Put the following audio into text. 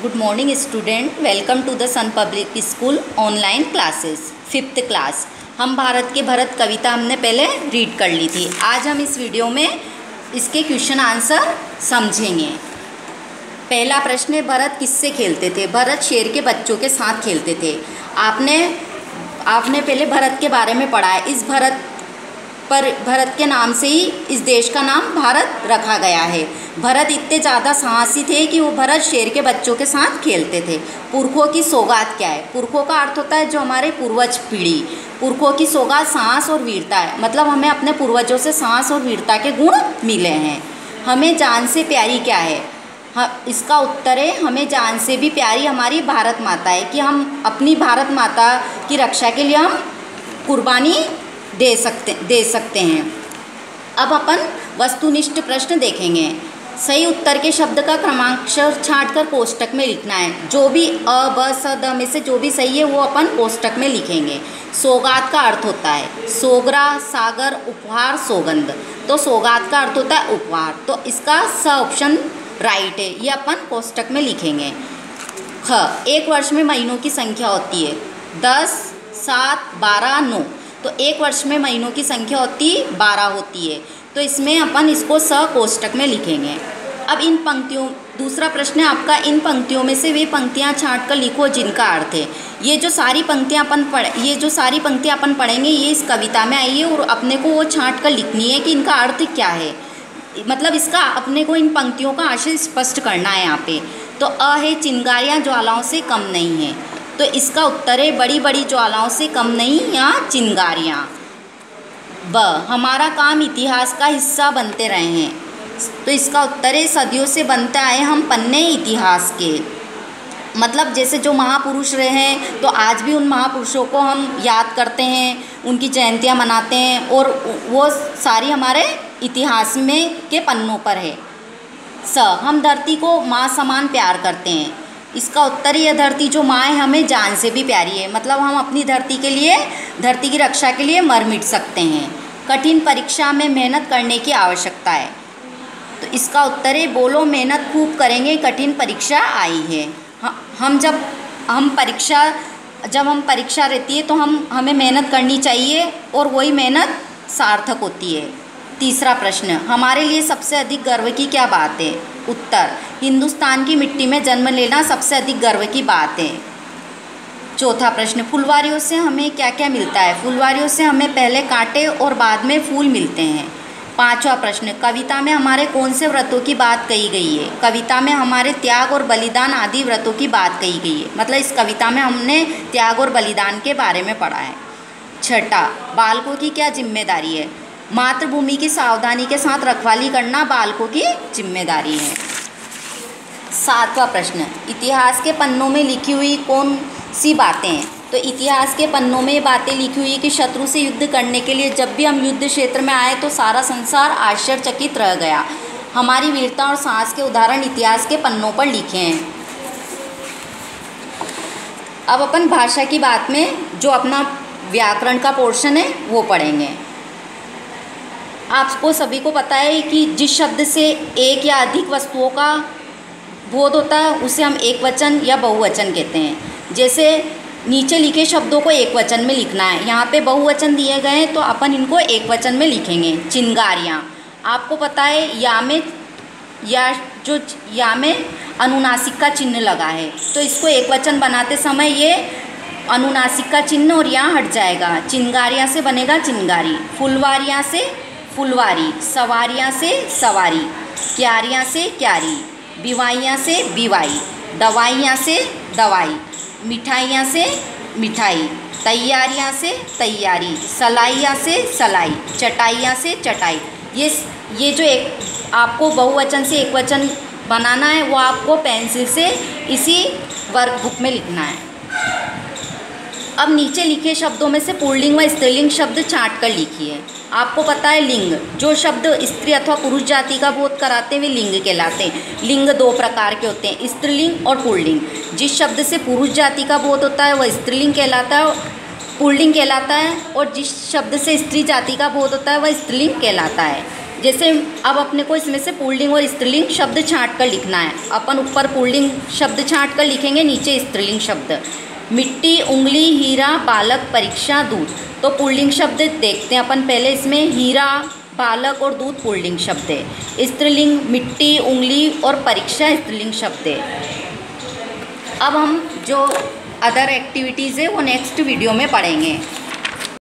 Good morning student, welcome to the Sun public school online classes 5th class. हम भारत के भरत कविता हमने पहले read कर ली थी। आज हम इस वीडियो में इसके क्वेश्चन आंसर समझेंगे। पहला प्रश्न है, भरत किससे खेलते थे? भरत शेर के बच्चों के साथ खेलते थे। आपने पहले भरत के बारे में पढ़ा है। भरत के नाम से ही इस देश का नाम भारत रखा गया है। भरत इतने ज़्यादा साहसी थे कि वो भरत शेर के बच्चों के साथ खेलते थे। पुरखों की सौगात क्या है? पुरखों का अर्थ होता है जो हमारे पूर्वज पीढ़ी। पुरखों की सौगात साहस और वीरता है, मतलब हमें अपने पूर्वजों से साहस और वीरता के गुण मिले हैं। हमें जान से प्यारी क्या है? इसका उत्तर है, हमें जान से भी प्यारी हमारी भारत माता है, कि हम अपनी भारत माता की रक्षा के लिए हम कुर्बानी दे सकते हैं। अब अपन वस्तुनिष्ठ प्रश्न देखेंगे। सही उत्तर के शब्द का क्रमांकशर छांटकर कोष्टक में लिखना है। जो भी अ, ब, स, द में से जो भी सही है वो अपन कोष्टक में लिखेंगे। सौगात का अर्थ होता है सोगरा, सागर, उपहार, सौगंध। तो सौगात का अर्थ होता है उपहार, तो इसका स ऑप्शन राइट है, ये अपन कोष्टक में लिखेंगे। ख, एक वर्ष में महीनों की संख्या होती है 10, 7, 12, 9। तो एक वर्ष में महीनों की संख्या होती 12 होती है, तो इसमें अपन इसको स कोष्टक में लिखेंगे। अब इन पंक्तियों, दूसरा प्रश्न है आपका, इन पंक्तियों में से वे पंक्तियां छांट कर लिखो जिनका अर्थ है। ये जो सारी पंक्तियां अपन पढ़ेंगे ये इस कविता में आई है, और अपने को वो छांट कर लिखनी है कि इनका अर्थ क्या है। मतलब इसका अपने को इन पंक्तियों का आशय स्पष्ट करना है यहाँ पे। तो अ है, चिंगारियाँ ज्वालाओं से कम नहीं है, तो इसका उत्तर है बड़ी बड़ी ज्वालाओं से कम नहीं या चिंगारियाँ। ब, हमारा काम इतिहास का हिस्सा बनते रहे हैं, तो इसका उत्तर है सदियों से बनते आए हम पन्ने इतिहास के। मतलब जैसे जो महापुरुष रहे हैं तो आज भी उन महापुरुषों को हम याद करते हैं, उनकी जयंतियाँ मनाते हैं, और वो सारी हमारे इतिहास में के पन्नों पर है। स, हम धरती को माँ समान प्यार करते हैं। इसका उत्तर, यह धरती जो माँ है हमें जान से भी प्यारी है, मतलब हम अपनी धरती की रक्षा के लिए मर मिट सकते हैं। कठिन परीक्षा में मेहनत करने की आवश्यकता है, तो इसका उत्तर है बोलो मेहनत खूब करेंगे, कठिन परीक्षा आई है। जब हम परीक्षा रहती है तो हमें मेहनत करनी चाहिए, और वही मेहनत सार्थक होती है। तीसरा प्रश्न, हमारे लिए सबसे अधिक गर्व की क्या बात है? उत्तर, हिंदुस्तान की मिट्टी में जन्म लेना सबसे अधिक गर्व की बात है। चौथा प्रश्न, फुलवारियों से हमें क्या क्या मिलता है? फुलवारियों से हमें पहले कांटे और बाद में फूल मिलते हैं। पांचवा प्रश्न, कविता में हमारे कौन से व्रतों की बात कही गई है? कविता में हमारे त्याग और बलिदान आदि व्रतों की बात कही गई है, मतलब इस कविता में हमने त्याग और बलिदान के बारे में पढ़ा है। छठा, बालकों की क्या जिम्मेदारी है? मातृभूमि की सावधानी के साथ रखवाली करना बालकों की जिम्मेदारी है। सातवां प्रश्न, इतिहास के पन्नों में लिखी हुई कौन सी बातें हैं? तो इतिहास के पन्नों में बातें लिखी हुई कि शत्रु से युद्ध करने के लिए जब भी हम युद्ध क्षेत्र में आए तो सारा संसार आश्चर्यचकित रह गया। हमारी वीरता और साहस के उदाहरण इतिहास के पन्नों पर लिखे हैं। अब अपन भाषा की बात में जो अपना व्याकरण का पोर्शन है वो पढ़ेंगे। आपको सभी को पता है कि जिस शब्द से एक या अधिक वस्तुओं का बोध होता है उसे हम एक वचन या बहुवचन कहते हैं। जैसे नीचे लिखे शब्दों को एक वचन में लिखना है, यहाँ पे बहुवचन दिए गए हैं तो अपन इनको एक वचन में लिखेंगे। चिंगारियाँ, आपको पता है या में अनुनासिक का चिन्ह लगा है, तो इसको एक वचन बनाते समय ये अनुनासिक का चिन्ह और यहाँ हट जाएगा। चिंगारियाँ से बनेगा चिंगारी, फुलवारियाँ से फुलवारी, सवारियाँ से सवारी, क्यारियाँ से क्यारी, बिवाइयाँ से बिवाई, दवाइयाँ से दवाई, मिठाइयाँ से मिठाई, तैयारियाँ से तैयारी, सलाइयाँ से सलाई, चटाइयाँ से चटाई। ये जो एक आपको बहुवचन से एक वचन बनाना है वो आपको पेंसिल से इसी वर्कबुक में लिखना है। अब नीचे लिखे शब्दों में से पुल्लिंग व स्त्रीलिंग शब्द छांट कर लिखिए। आपको पता है लिंग, जो शब्द स्त्री अथवा पुरुष जाति का बोध कराते हैं वे लिंग कहलाते हैं। लिंग दो प्रकार के होते हैं, स्त्रीलिंग और पुल्लिंग। जिस शब्द से पुरुष जाति का बोध होता है वह स्त्रीलिंग कहलाता है, पुल्लिंग कहलाता है, और जिस शब्द से स्त्री जाति का बोध होता है वह स्त्रीलिंग कहलाता है। जैसे अब अपने को इसमें से पुल्लिंग और स्त्रीलिंग शब्द छांट कर लिखना है। अपन ऊपर पुल्लिंग शब्द छांट कर लिखेंगे, नीचे स्त्रीलिंग शब्द। मिट्टी, उंगली, हीरा, बालक, परीक्षा, दूध। तो पुल्लिंग शब्द देखते हैं अपन पहले। इसमें हीरा, बालक और दूध पुल्लिंग शब्द है। स्त्रीलिंग मिट्टी, उंगली और परीक्षा स्त्रीलिंग शब्द है। अब हम जो अदर एक्टिविटीज़ है वो नेक्स्ट वीडियो में पढ़ेंगे।